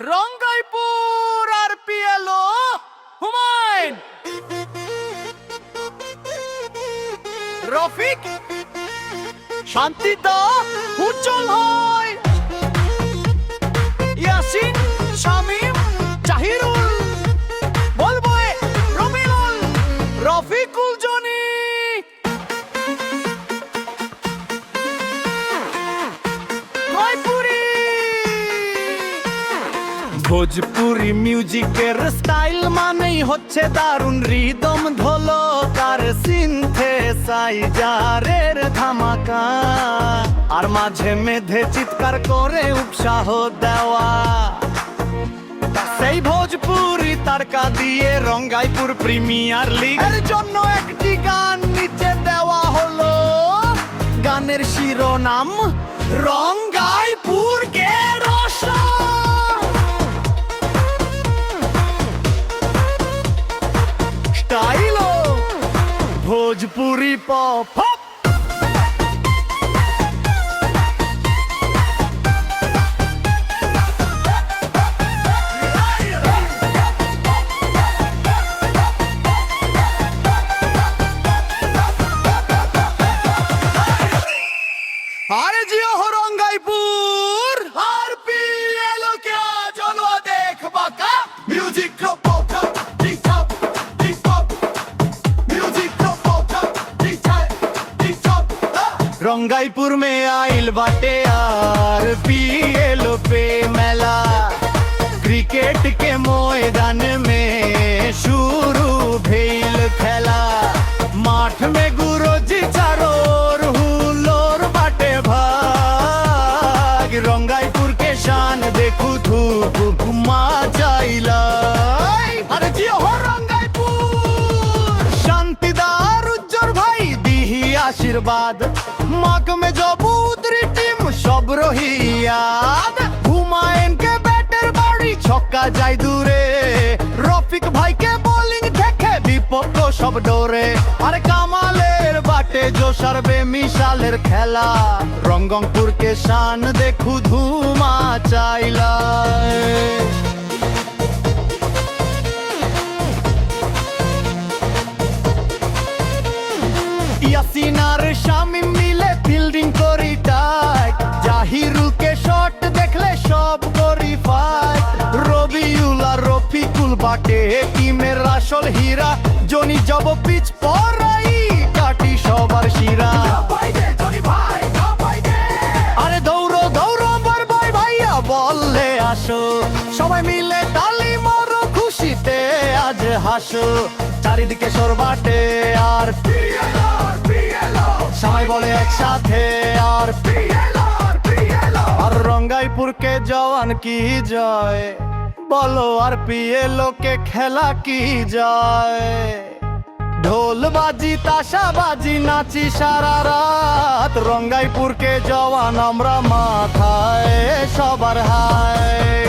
রঙ্গাইপুর আর PLO Humayun Rafiq শান্তিদা উজ্জ্বল হয় ইয়াসিন শামিম জাহিরুল বলবো রমিনুল Rafiqul Johnny Bhojpuri মিউজিকের স্টাইল মানেই হচ্ছে দারুণ রিদম ঢোলক আর সিনথেসাইজারের ধামাকা আর মাঝে মেধে চিৎকার করে উৎসাহ দেওয়া সেই ভোজপুরি তারকা দিয়ে রঙ্গাইপুর প্রিমিয়ার লিগের জন্য একটি গান নিচে দেওয়া হলো গানের শিরোনাম রঙ্গাইপুর কে রসা স্টাইলো ভোজপুরি পপ अरे जियो हो रंगाईपुर और पीएलओ क्या चलो देख बाका म्यूजिक को पोका टिक टॉक म्यूजिक को पोका टिक टॉक रंगाईपुर में आइल बाटे यार पीएलओ पे मेला क्रिकेट के मैदान में शुरू भेल खेला माठ में गुरुजी चारों रंगाईपुर के शान देखू धूप घुमा जाइला अरे जियो हो रंगाईपुर शांतिदार उज्जर भाई दिही आशीर्वाद माक में जब उतरी टीम सब रही याद হুমায়ুন के बैटर बाड़ी छक्का जाय दूरे রফিক भाई के बॉलिंग देखे विपक्ष सब डोरे अरे कामालेर बाटे जो सरबे मिशालेर खेला रंगपुर के शान देखू धुमा चाइला ইয়াসিন আর শামিম মিলে ফিল্ডিং করি টাইট জাহিরুল के শট দেখলে সব করি ফাইট রবিউল আর রফিকুল বাটে টিমের আসল হীরা জনি জব পিচ পরাই কাটি সবার শিরা আরে দৌড়ো দৌড়ো বরবই ভাইয়া বললে আসো সবাই মিলে তালি মারো খুশিতে আজ হাসো চারিদিকে সরবাটে আর সবাই বলে একসাথে আর আর রঙ্গাইপুর কে জওয়ান কি জয় বলো আর পিএলও কে খেলা কি যায় ঢোল বাজি তাশা বাজি নাচি সারা রাত রঙ্গাইপুর কে জওয়ান আমরা মাথায় সবার হায়